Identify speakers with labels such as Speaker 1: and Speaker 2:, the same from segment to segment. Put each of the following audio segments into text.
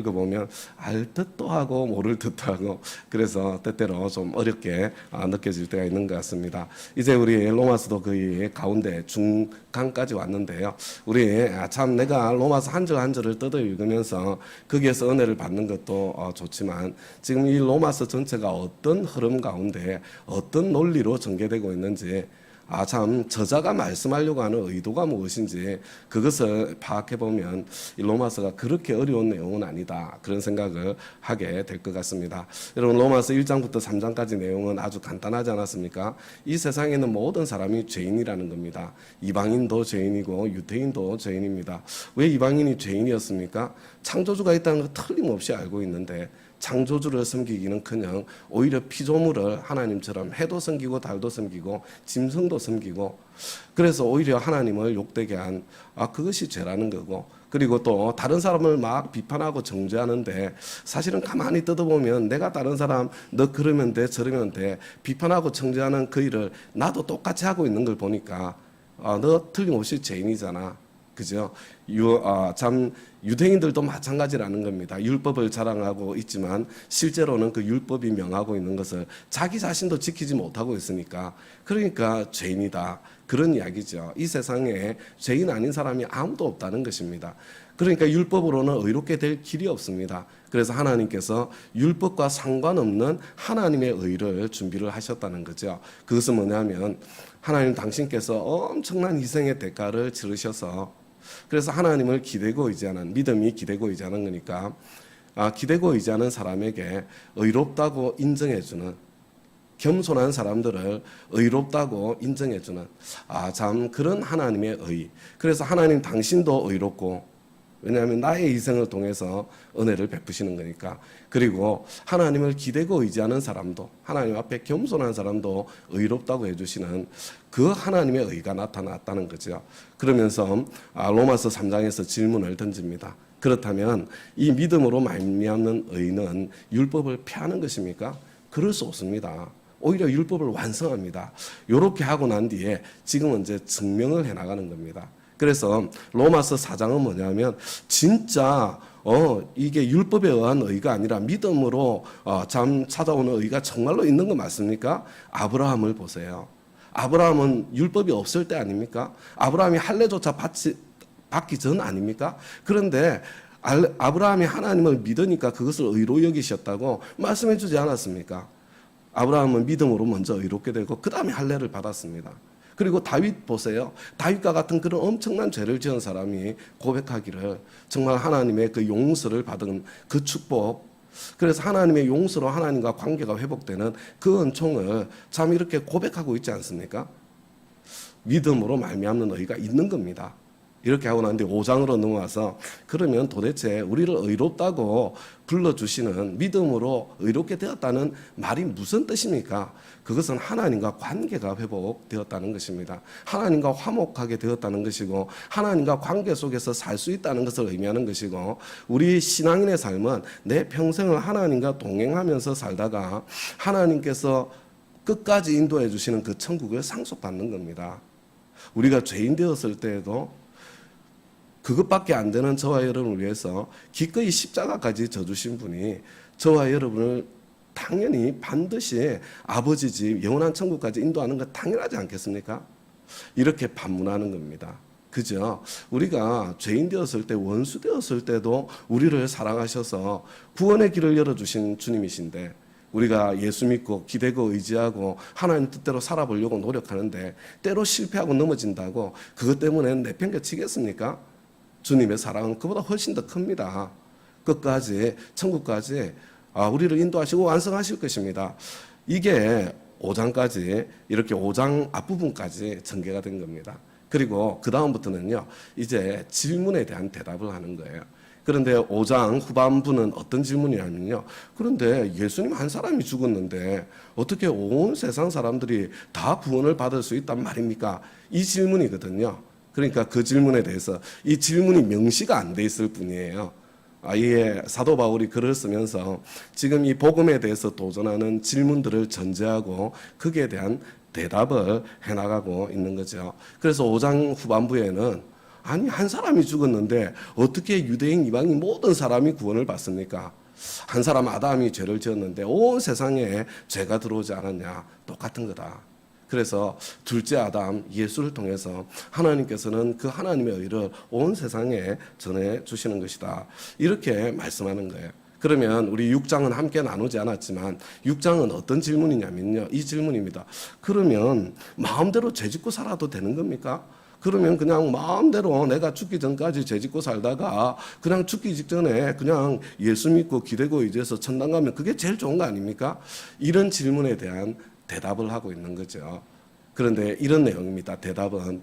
Speaker 1: 읽어보면 알 듯도 하고 모를 듯도 하고 그래서 때때로 좀 어렵게 느껴질 때가 있는 것 같습니다. 이제 우리 로마서도 거의 가운데 중간까지 왔는데요. 우리 참 내가 로마서 한 절 한 절을 뜯어 읽으면서 거기에서 은혜를 받는 것도 좋지만 지금 이 로마서 전체가 어떤 흐름 가운데 어떤 논리로 전개되고 있는지 참 저자가 말씀하려고 하는 의도가 무엇인지 그것을 파악해 보면 이 로마서가 그렇게 어려운 내용은 아니다 그런 생각을 하게 될 것 같습니다. 여러분 로마서 1장부터 3장까지 내용은 아주 간단하지 않았습니까? 이 세상에는 모든 사람이 죄인이라는 겁니다. 이방인도 죄인이고 유대인도 죄인입니다. 왜 이방인이 죄인이었습니까? 창조주가 있다는 거 틀림없이 알고 있는데 창조주를 섬기기는커녕 오히려 피조물을 하나님처럼 해도 섬기고 달도 섬기고 짐승도 섬기고 그래서 오히려 하나님을 욕되게 한 그것이 죄라는 거고 그리고 또 다른 사람을 막 비판하고 정죄하는데 사실은 가만히 뜯어보면 내가 다른 사람 너 그러면 돼 저러면 돼 비판하고 정죄하는 그 일을 나도 똑같이 하고 있는 걸 보니까 너 틀림없이 죄인이잖아. 그죠? 참 유대인들도 마찬가지라는 겁니다. 율법을 자랑하고 있지만 실제로는 그 율법이 명하고 있는 것을 자기 자신도 지키지 못하고 있으니까 그러니까 죄인이다. 그런 이야기죠. 이 세상에 죄인 아닌 사람이 아무도 없다는 것입니다. 그러니까 율법으로는 의롭게 될 길이 없습니다. 그래서 하나님께서 율법과 상관없는 하나님의 의를 준비를 하셨다는 거죠. 그것은 뭐냐면 하나님 당신께서 엄청난 희생의 대가를 치르셔서 그래서 하나님을 기대고 의지하는 믿음이 기대고 의지하는 거니까 기대고 의지하는 사람에게 의롭다고 인정해주는 겸손한 사람들을 의롭다고 인정해주는 참 그런 하나님의 의. 그래서 하나님 당신도 의롭고 왜냐하면 나의 희생을 통해서 은혜를 베푸시는 거니까. 그리고 하나님을 기대고 의지하는 사람도 하나님 앞에 겸손한 사람도 의롭다고 해주시는 그 하나님의 의가 나타났다는 거죠. 그러면서 로마서 3장에서 질문을 던집니다. 그렇다면 이 믿음으로 말미암는 의는 율법을 폐하는 것입니까? 그럴 수 없습니다. 오히려 율법을 완성합니다. 이렇게 하고 난 뒤에 지금은 이제 증명을 해나가는 겁니다. 그래서 로마서 4장은 뭐냐면 진짜 이게 율법에 의한 의가 아니라 믿음으로 참 찾아오는 의가 정말로 있는 거 맞습니까? 아브라함을 보세요. 아브라함은 율법이 없을 때 아닙니까? 아브라함이 할례조차 받기 전 아닙니까? 그런데 아브라함이 하나님을 믿으니까 그것을 의로 여기셨다고 말씀해 주지 않았습니까? 아브라함은 믿음으로 먼저 의롭게 되고 그 다음에 할례를 받았습니다. 그리고 다윗 보세요. 다윗과 같은 그런 엄청난 죄를 지은 사람이 고백하기를 정말 하나님의 그 용서를 받은 그 축복, 그래서 하나님의 용서로 하나님과 관계가 회복되는 그 은총을 참 이렇게 고백하고 있지 않습니까? 믿음으로 말미암는 의가 있는 겁니다. 이렇게 하고 난 뒤에 5장으로 넘어와서 그러면 도대체 우리를 의롭다고 불러주시는 믿음으로 의롭게 되었다는 말이 무슨 뜻입니까? 그것은 하나님과 관계가 회복되었다는 것입니다. 하나님과 화목하게 되었다는 것이고 하나님과 관계 속에서 살 수 있다는 것을 의미하는 것이고 우리 신앙인의 삶은 내 평생을 하나님과 동행하면서 살다가 하나님께서 끝까지 인도해 주시는 그 천국을 상속받는 겁니다. 우리가 죄인 되었을 때에도 그것밖에 안 되는 저와 여러분을 위해서 기꺼이 십자가까지 져주신 분이 저와 여러분을 당연히 반드시 아버지 집 영원한 천국까지 인도하는 것 당연하지 않겠습니까? 이렇게 반문하는 겁니다. 그죠? 우리가 죄인 되었을 때 원수 되었을 때도 우리를 사랑하셔서 구원의 길을 열어주신 주님이신데 우리가 예수 믿고 기대고 의지하고 하나님 뜻대로 살아보려고 노력하는데 때로 실패하고 넘어진다고 그것 때문에 내팽개치겠습니까? 주님의 사랑은 그보다 훨씬 더 큽니다. 끝까지 천국까지 우리를 인도하시고 완성하실 것입니다. 이게 5장까지 이렇게 5장 앞부분까지 전개가 된 겁니다. 그리고 그 다음부터는요 이제 질문에 대한 대답을 하는 거예요. 그런데 5장 후반부는 어떤 질문이냐면요. 그런데 예수님 한 사람이 죽었는데 어떻게 온 세상 사람들이 다 구원을 받을 수 있단 말입니까? 이 질문이거든요. 그러니까 그 질문에 대해서 이 질문이 명시가 안 돼 있을 뿐이에요. 아예 사도 바울이 글을 쓰면서 지금 이 복음에 대해서 도전하는 질문들을 전제하고 거기에 대한 대답을 해나가고 있는 거죠. 그래서 5장 후반부에는 아니 한 사람이 죽었는데 어떻게 유대인 이방인 모든 사람이 구원을 받습니까? 한 사람 아담이 죄를 지었는데 온 세상에 죄가 들어오지 않았냐? 똑같은 거다. 그래서 둘째 아담 예수를 통해서 하나님께서는 그 하나님의 의를 온 세상에 전해 주시는 것이다. 이렇게 말씀하는 거예요. 그러면 우리 6장은 함께 나누지 않았지만 6장은 어떤 질문이냐면요. 이 질문입니다. 그러면 마음대로 죄 짓고 살아도 되는 겁니까? 그러면 그냥 마음대로 내가 죽기 전까지 죄 짓고 살다가 그냥 죽기 직전에 그냥 예수 믿고 기대고 이제서 천당 가면 그게 제일 좋은 거 아닙니까? 이런 질문에 대한 대답을 하고 있는 거죠. 그런데 이런 내용입니다. 대답은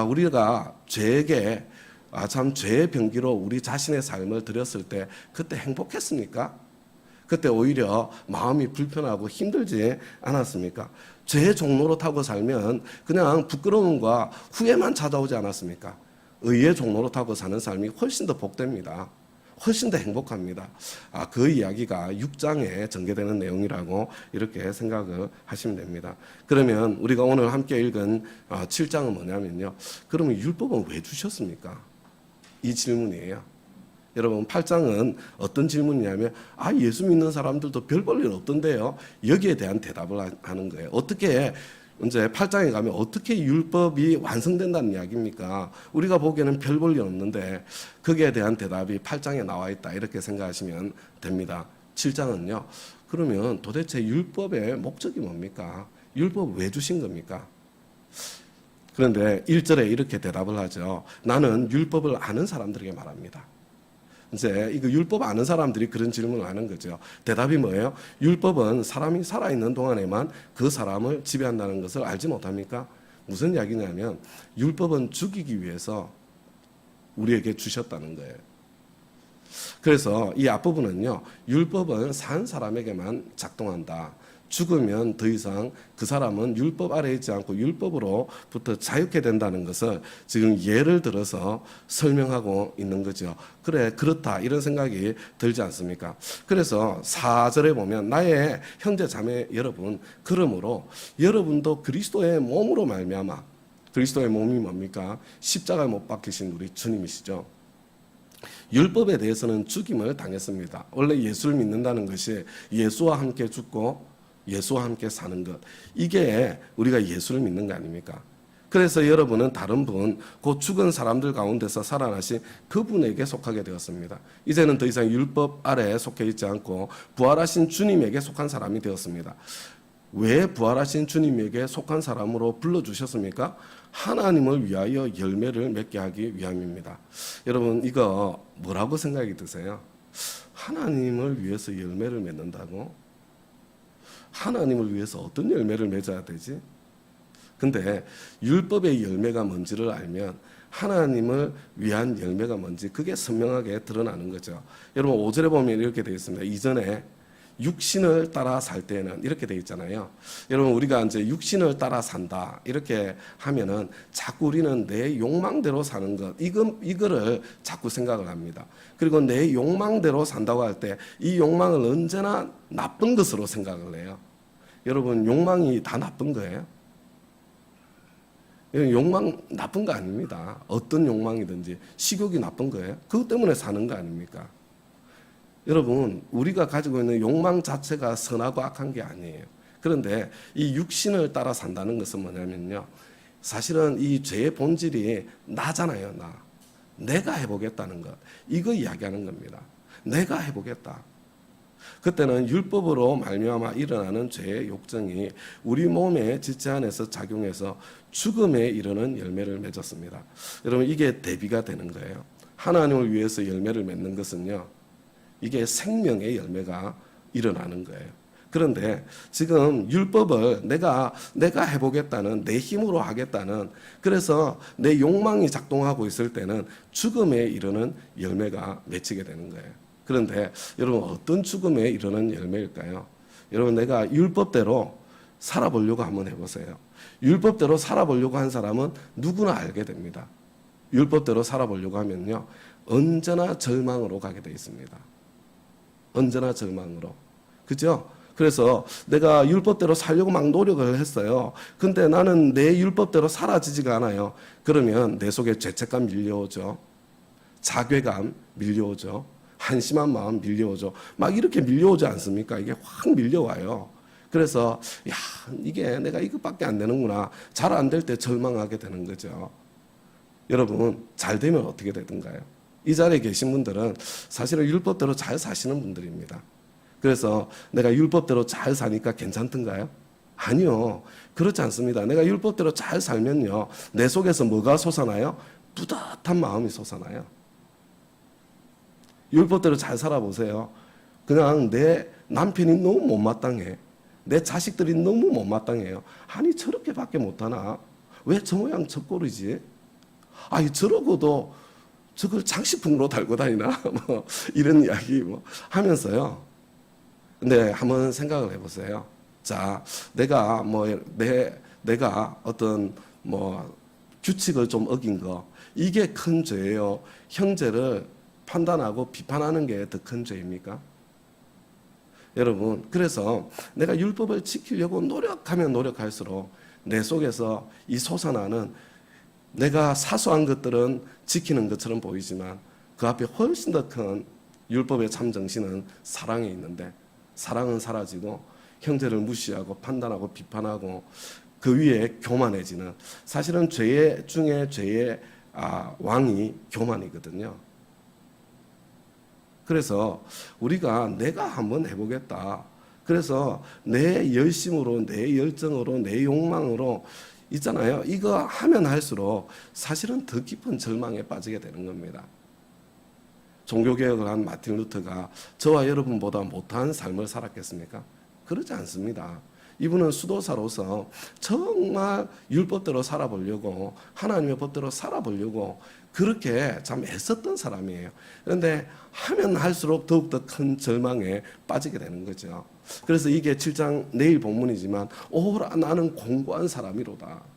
Speaker 1: 우리가 죄에게 참 죄의 병기로 우리 자신의 삶을 드렸을 때 그때 행복했습니까? 그때 오히려 마음이 불편하고 힘들지 않았습니까? 죄의 종로로 타고 살면 그냥 부끄러움과 후회만 찾아오지 않았습니까? 의의 종로로 타고 사는 삶이 훨씬 더 복됩니다. 훨씬 더 행복합니다. 그 이야기가 6장에 전개되는 내용이라고 이렇게 생각을 하시면 됩니다. 그러면 우리가 오늘 함께 읽은 7장은 뭐냐면요. 그러면 율법은 왜 주셨습니까? 이 질문이에요. 여러분 8장은 어떤 질문이냐면 예수 믿는 사람들도 별 볼 일 없던데요. 여기에 대한 대답을 하는 거예요. 어떻게 이제 8장에 가면 어떻게 율법이 완성된다는 이야기입니까? 우리가 보기에는 별 볼 일 없는데 거기에 대한 대답이 8장에 나와 있다 이렇게 생각하시면 됩니다. 7장은요. 그러면 도대체 율법의 목적이 뭡니까? 율법 왜 주신 겁니까? 그런데 1절에 이렇게 대답을 하죠. 나는 율법을 아는 사람들에게 말합니다. 이제 이거 율법 아는 사람들이 그런 질문을 하는 거죠. 대답이 뭐예요? 율법은 사람이 살아있는 동안에만 그 사람을 지배한다는 것을 알지 못합니까? 무슨 이야기냐면 율법은 죽이기 위해서 우리에게 주셨다는 거예요. 그래서 이 앞부분은요. 율법은 산 사람에게만 작동한다. 죽으면 더 이상 그 사람은 율법 아래에 있지 않고 율법으로부터 자유케 된다는 것을 지금 예를 들어서 설명하고 있는 거죠. 그래, 그렇다. 이런 생각이 들지 않습니까? 그래서 4절에 보면 나의 형제 자매 여러분, 그러므로 여러분도 그리스도의 몸으로 말미암아, 그리스도의 몸이 뭡니까? 십자가에 못 박히신 우리 주님이시죠. 율법에 대해서는 죽임을 당했습니다. 원래 예수를 믿는다는 것이 예수와 함께 죽고 예수와 함께 사는 것, 이게 우리가 예수를 믿는 거 아닙니까? 그래서 여러분은 다른 분, 곧 죽은 사람들 가운데서 살아나신 그분에게 속하게 되었습니다. 이제는 더 이상 율법 아래에 속해 있지 않고 부활하신 주님에게 속한 사람이 되었습니다. 왜 부활하신 주님에게 속한 사람으로 불러주셨습니까? 하나님을 위하여 열매를 맺게 하기 위함입니다. 여러분 이거 뭐라고 생각이 드세요? 하나님을 위해서 열매를 맺는다고? 하나님을 위해서 어떤 열매를 맺어야 되지? 근데 율법의 열매가 뭔지를 알면 하나님을 위한 열매가 뭔지 그게 선명하게 드러나는 거죠. 여러분 5절에 보면 이렇게 되어 있습니다. 이전에 육신을 따라 살 때는 이렇게 되어 있잖아요. 여러분 우리가 이제 육신을 따라 산다 이렇게 하면은 자꾸 우리는 내 욕망대로 사는 것 이거를 자꾸 생각을 합니다. 그리고 내 욕망대로 산다고 할 때 이 욕망을 언제나 나쁜 것으로 생각을 해요. 여러분 욕망이 다 나쁜 거예요? 욕망 나쁜 거 아닙니다. 어떤 욕망이든지 식욕이 나쁜 거예요? 그것 때문에 사는 거 아닙니까? 여러분 우리가 가지고 있는 욕망 자체가 선하고 악한 게 아니에요. 그런데 이 육신을 따라 산다는 것은 뭐냐면요. 사실은 이 죄의 본질이 나잖아요. 내가 해보겠다는 것. 이거 이야기하는 겁니다. 내가 해보겠다. 그때는 율법으로 말미암아 일어나는 죄의 욕정이 우리 몸의 지체 안에서 작용해서 죽음에 이르는 열매를 맺었습니다. 여러분 이게 대비가 되는 거예요. 하나님을 위해서 열매를 맺는 것은요. 이게 생명의 열매가 일어나는 거예요. 그런데 지금 율법을 내가 해보겠다는 내 힘으로 하겠다는 그래서 내 욕망이 작동하고 있을 때는 죽음에 이르는 열매가 맺히게 되는 거예요. 그런데 여러분 어떤 죽음에 이르는 열매일까요? 여러분 내가 율법대로 살아보려고 한번 해보세요. 율법대로 살아보려고 한 사람은 누구나 알게 됩니다. 율법대로 살아보려고 하면요. 언제나 절망으로 가게 돼 있습니다. 언제나 절망으로. 그죠? 그래서 내가 율법대로 살려고 막 노력을 했어요. 근데 나는 내 율법대로 사라지지가 않아요. 그러면 내 속에 죄책감 밀려오죠. 자괴감 밀려오죠. 한심한 마음 밀려오죠. 막 이렇게 밀려오지 않습니까? 이게 확 밀려와요. 그래서 야, 이게 내가 이것밖에 안 되는구나. 잘 안 될 때 절망하게 되는 거죠. 여러분, 잘 되면 어떻게 되던가요? 이 자리에 계신 분들은 사실은 율법대로 잘 사시는 분들입니다. 그래서 내가 율법대로 잘 사니까 괜찮던가요? 아니요. 그렇지 않습니다. 내가 율법대로 잘 살면요, 내 속에서 뭐가 솟아나요? 뿌듯한 마음이 솟아나요. 율법대로 잘 살아보세요. 그냥 내 남편이 너무 못마땅해. 내 자식들이 너무 못마땅해요. 아니 저렇게밖에 못하나? 왜 저 모양 저 꼴이지? 아니 저러고도 저걸 장식품으로 달고 다니나? 뭐 이런 이야기 뭐 하면서요. 근데 한번 생각을 해보세요. 자, 내가 내가 어떤 규칙을 좀 어긴 거, 이게 큰 죄예요. 형제를 판단하고 비판하는 게 더 큰 죄입니까? 여러분, 그래서 내가 율법을 지키려고 노력하면 노력할수록 내 속에서 이 솟아나는, 내가 사소한 것들은 지키는 것처럼 보이지만 그 앞에 훨씬 더 큰 율법의 참 정신은 사랑에 있는데, 사랑은 사라지고 형제를 무시하고 판단하고 비판하고 그 위에 교만해지는, 사실은 죄의 중에 죄의 왕이 교만이거든요. 그래서 우리가 내가 한번 해보겠다. 그래서 내 열심으로, 내 열정으로, 내 욕망으로 있잖아요. 이거 하면 할수록 사실은 더 깊은 절망에 빠지게 되는 겁니다. 종교개혁을 한 마틴 루터가 저와 여러분보다 못한 삶을 살았겠습니까? 그렇지 않습니다. 이분은 수도사로서 정말 율법대로 살아보려고, 하나님의 법대로 살아보려고 그렇게 참 애썼던 사람이에요. 그런데 하면 할수록 더욱더 큰 절망에 빠지게 되는 거죠. 그래서 이게 7장 내일 본문이지만, 오라 나는 공고한 사람이로다.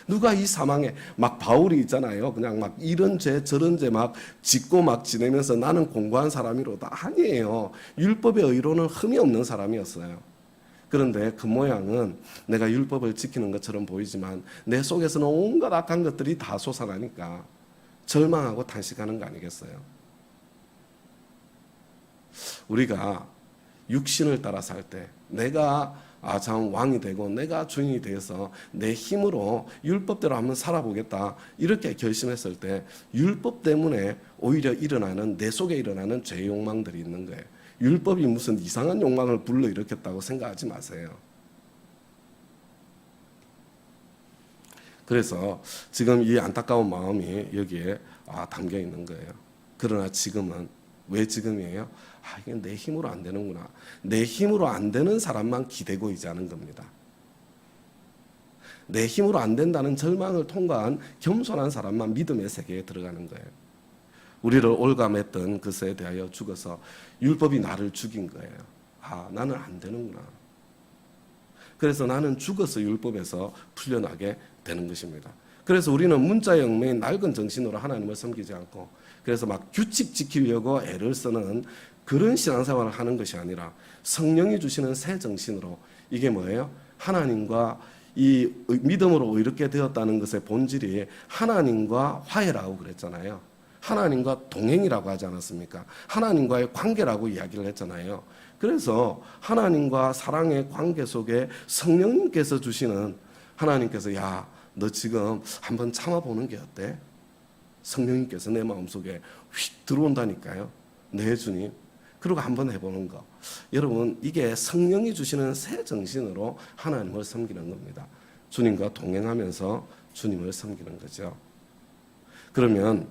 Speaker 1: 누가 이 사망에, 막 바울이 있잖아요. 그냥 막 이런 죄 저런 죄 막 짓고 막 지내면서 나는 공고한 사람이로다. 아니에요. 율법의 의로는 흠이 없는 사람이었어요. 그런데 그 모양은 내가 율법을 지키는 것처럼 보이지만 내 속에서는 온갖 악한 것들이 다 솟아나니까 절망하고 탄식하는 거 아니겠어요? 우리가 육신을 따라 살 때 내가 참 왕이 되고 내가 주인이 되어서 내 힘으로 율법대로 한번 살아보겠다, 이렇게 결심했을 때 율법 때문에 오히려 일어나는, 내 속에 일어나는 죄의 욕망들이 있는 거예요. 율법이 무슨 이상한 욕망을 불러일으켰다고 생각하지 마세요. 그래서 지금 이 안타까운 마음이 여기에 담겨 있는 거예요. 그러나 지금은, 왜 지금이에요? 이게 내 힘으로 안 되는구나. 내 힘으로 안 되는 사람만 기대고 있자는 겁니다. 내 힘으로 안 된다는 절망을 통과한 겸손한 사람만 믿음의 세계에 들어가는 거예요. 우리를 올감했던 그것에 대하여 죽어서 율법이 나를 죽인 거예요. 나는 안 되는구나. 그래서 나는 죽어서 율법에서 풀려나게 되는 것입니다. 그래서 우리는 문자 영매인 낡은 정신으로 하나님을 섬기지 않고, 그래서 막 규칙 지키려고 애를 쓰는 그런 신앙생활을 하는 것이 아니라 성령이 주시는 새 정신으로, 이게 뭐예요? 하나님과 이 믿음으로 의롭게 되었다는 것의 본질이 하나님과 화해라고 그랬잖아요. 하나님과 동행이라고 하지 않았습니까? 하나님과의 관계라고 이야기를 했잖아요. 그래서 하나님과 사랑의 관계 속에 성령님께서 주시는, 하나님께서 야, 너 지금 한번 참아보는 게 어때? 성령님께서 내 마음속에 휙 들어온다니까요. 네, 주님. 그리고 한번 해보는 거. 여러분, 이게 성령이 주시는 새 정신으로 하나님을 섬기는 겁니다. 주님과 동행하면서 주님을 섬기는 거죠. 그러면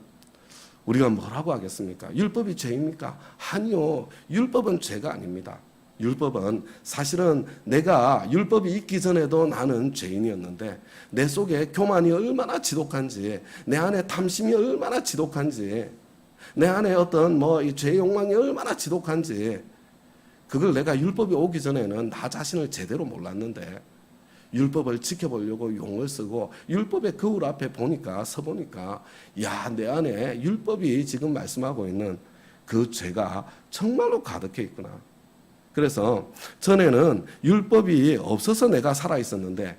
Speaker 1: 우리가 뭐라고 하겠습니까? 율법이 죄입니까? 아니요. 율법은 죄가 아닙니다. 율법은 사실은 내가 율법이 있기 전에도 나는 죄인이었는데 내 속에 교만이 얼마나 지독한지, 내 안에 탐심이 얼마나 지독한지, 내 안에 어떤 이 죄의 욕망이 얼마나 지독한지, 그걸 내가 율법이 오기 전에는 나 자신을 제대로 몰랐는데 율법을 지켜보려고 용을 쓰고 율법의 거울 앞에 서보니까 야, 내 안에 율법이 지금 말씀하고 있는 그 죄가 정말로 가득해 있구나. 그래서 전에는 율법이 없어서 내가 살아 있었는데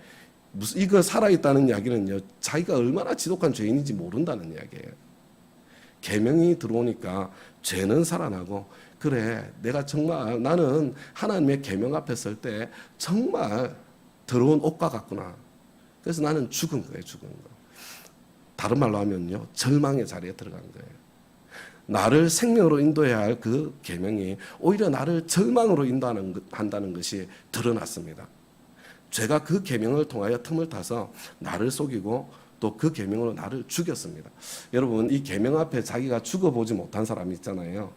Speaker 1: 무슨 이거 살아 있다는 이야기는요. 자기가 얼마나 지독한 죄인인지 모른다는 이야기예요. 계명이 들어오니까 죄는 살아나고 그래 내가 정말 나는 하나님의 계명 앞에 설 때 정말 더러운 옷과 같구나. 그래서 나는 죽은 거예요. 죽은 거. 다른 말로 하면요. 절망의 자리에 들어간 거예요. 나를 생명으로 인도해야 할 그 계명이 오히려 나를 절망으로 인도한다는 것이 드러났습니다. 죄가 그 계명을 통하여 틈을 타서 나를 속이고 또 그 계명으로 나를 죽였습니다. 여러분 이 계명 앞에 자기가 죽어보지 못한 사람이 있잖아요.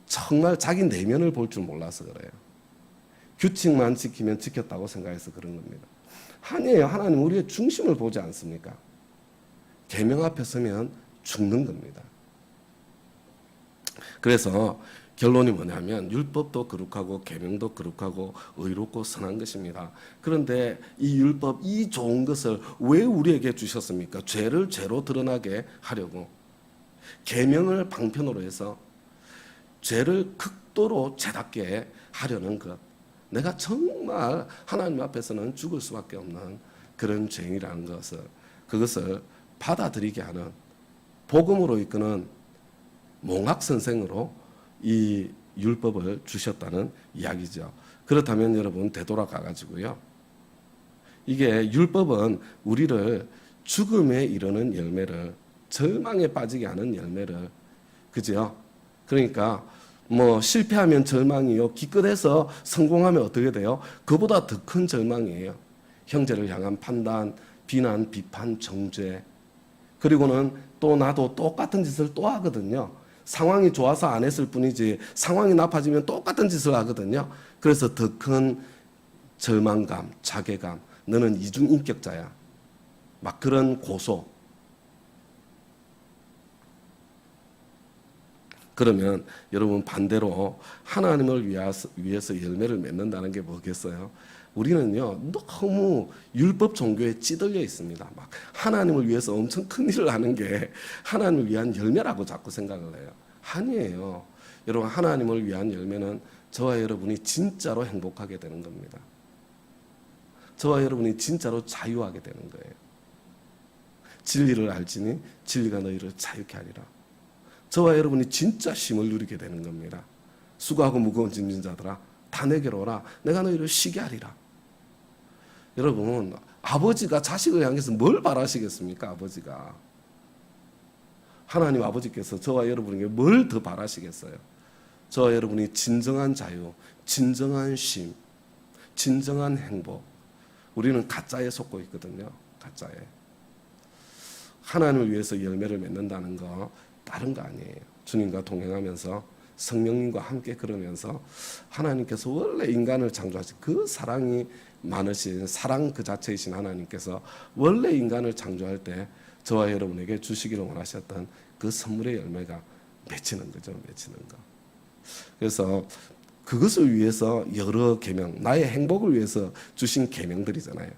Speaker 1: 정말 자기 내면을 볼 줄 몰라서 그래요. 규칙만 지키면 지켰다고 생각해서 그런 겁니다. 아니에요. 하나님 우리의 중심을 보지 않습니까? 계명 앞에 서면 죽는 겁니다. 그래서 결론이 뭐냐면 율법도 거룩하고 계명도 거룩하고 의롭고 선한 것입니다. 그런데 이 율법, 이 좋은 것을 왜 우리에게 주셨습니까? 죄를 죄로 드러나게 하려고. 계명을 방편으로 해서 죄를 극도로 죄답게 하려는 것. 내가 정말 하나님 앞에서는 죽을 수밖에 없는 그런 죄인이라는 것을 그것을 받아들이게 하는 복음으로 이끄는 몽학 선생으로 이 율법을 주셨다는 이야기죠. 그렇다면 여러분 되돌아가 가지고요. 이게 율법은 우리를 죽음에 이르는 열매를 절망에 빠지게 하는 열매를 그죠? 그러니까 뭐 실패하면 절망이요. 기껏해서 성공하면 어떻게 돼요? 그보다 더 큰 절망이에요. 형제를 향한 판단, 비난, 비판, 정죄. 그리고는 또 나도 똑같은 짓을 또 하거든요. 상황이 좋아서 안 했을 뿐이지 상황이 나빠지면 똑같은 짓을 하거든요. 그래서 더 큰 절망감, 자괴감. 너는 이중인격자야. 막 그런 고소. 그러면 여러분 반대로 하나님을 위해서 열매를 맺는다는 게 뭐겠어요? 우리는요 너무 율법 종교에 찌들려 있습니다. 막 하나님을 위해서 엄청 큰 일을 하는 게 하나님을 위한 열매라고 자꾸 생각을 해요. 아니에요. 여러분 하나님을 위한 열매는 저와 여러분이 진짜로 행복하게 되는 겁니다. 저와 여러분이 진짜로 자유하게 되는 거예요. 진리를 알지니 진리가 너희를 자유케 하리라. 저와 여러분이 진짜 쉼을 누리게 되는 겁니다. 수고하고 무거운 짐진 자들아 다 내게로 오라. 내가 너희를 쉬게 하리라. 여러분 아버지가 자식을 향해서 뭘 바라시겠습니까? 아버지가. 하나님 아버지께서 저와 여러분에게 뭘 더 바라시겠어요? 저와 여러분이 진정한 자유, 진정한 쉼, 진정한 행복. 우리는 가짜에 속고 있거든요. 가짜에. 하나님을 위해서 열매를 맺는다는 거 다른 거 아니에요. 주님과 동행하면서 성령님과 함께 걸으면서 하나님께서 원래 인간을 창조하신 그 사랑이 많으신 사랑 그 자체이신 하나님께서 원래 인간을 창조할 때 저와 여러분에게 주시기를 원하셨던 그 선물의 열매가 맺히는 거죠. 맺히는 거. 그래서 그것을 위해서 여러 계명, 나의 행복을 위해서 주신 계명들이잖아요.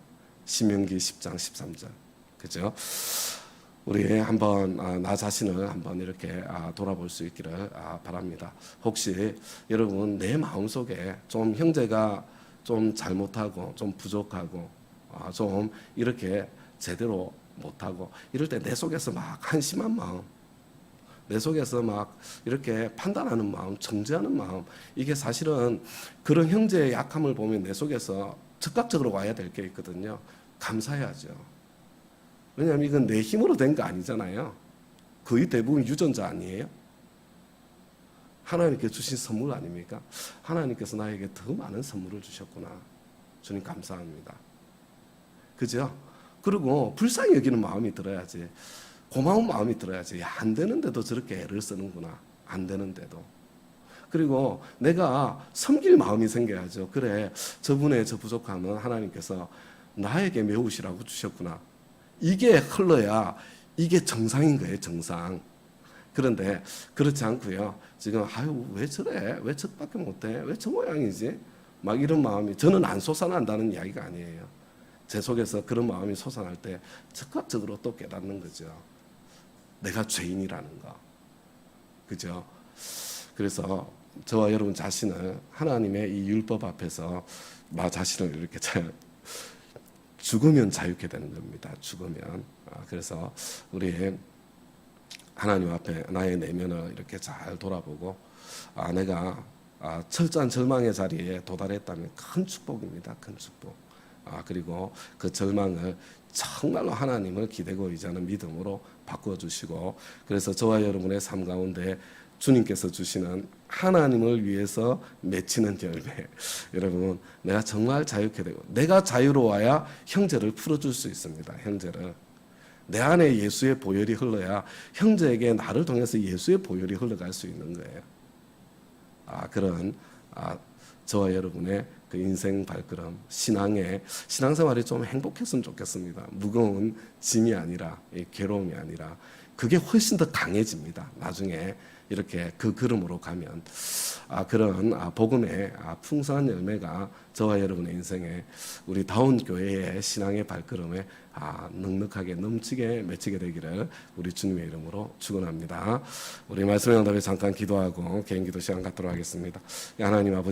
Speaker 1: 신명기 10장 13절. 그죠? 우리 한번 나 자신을 한번 이렇게 돌아볼 수 있기를 바랍니다. 혹시 여러분 내 마음속에 좀 형제가 좀 잘못하고 좀 부족하고 좀 이렇게 제대로 못하고 이럴 때 내 속에서 막 한심한 마음, 내 속에서 막 이렇게 판단하는 마음, 정죄하는 마음, 이게 사실은 그런 형제의 약함을 보면 내 속에서 즉각적으로 와야 될 게 있거든요. 감사해야죠. 왜냐하면 이건 내 힘으로 된 거 아니잖아요. 거의 대부분 유전자 아니에요? 하나님께 주신 선물 아닙니까? 하나님께서 나에게 더 많은 선물을 주셨구나. 주님 감사합니다. 그죠? 그리고 불쌍히 여기는 마음이 들어야지. 고마운 마음이 들어야지. 야, 안 되는데도 저렇게 애를 쓰는구나. 안 되는데도. 그리고 내가 섬길 마음이 생겨야죠. 그래, 저분의 저 부족함은 하나님께서 나에게 메우시라고 주셨구나. 이게 흘러야 이게 정상인 거예요. 정상. 그런데 그렇지 않고요. 지금 아유 왜 저래? 왜 저밖에 못해? 왜 저 모양이지? 막 이런 마음이 저는 안 솟아난다는 이야기가 아니에요. 제 속에서 그런 마음이 솟아날 때 즉각적으로 또 깨닫는 거죠. 내가 죄인이라는 거. 그죠? 그래서 저와 여러분 자신을 하나님의 이 율법 앞에서 나 자신을 이렇게 죽으면 자유케 되는 겁니다. 죽으면. 그래서 우리 하나님 앞에 나의 내면을 이렇게 잘 돌아보고 내가 철저한 절망의 자리에 도달했다면 큰 축복입니다. 큰 축복. 그리고 그 절망을 정말로 하나님을 기대고 의지하는 믿음으로 바꾸어 주시고, 그래서 저와 여러분의 삶 가운데 주님께서 주시는 하나님을 위해서 맺히는 열매, 여러분 내가 정말 자유케 되고, 내가 자유로워야 형제를 풀어줄 수 있습니다. 형제를 내 안에 예수의 보혈이 흘러야 형제에게 나를 통해서 예수의 보혈이 흘러갈 수 있는 거예요. 그런 저와 여러분의 그 인생 발걸음, 신앙생활이 좀 행복했으면 좋겠습니다. 무거운 짐이 아니라, 괴로움이 아니라, 그게 훨씬 더 강해집니다. 나중에 이렇게 그 걸음으로 가면 그런 복음의 풍성한 열매가 저와 여러분의 인생에, 우리 다운 교회의 신앙의 발걸음에 넉넉하게 넘치게 맺히게 되기를 우리 주님의 이름으로 축원합니다. 우리 말씀의 응답에 잠깐 기도하고 개인 기도 시간 갖도록 하겠습니다. 하나님 아버지,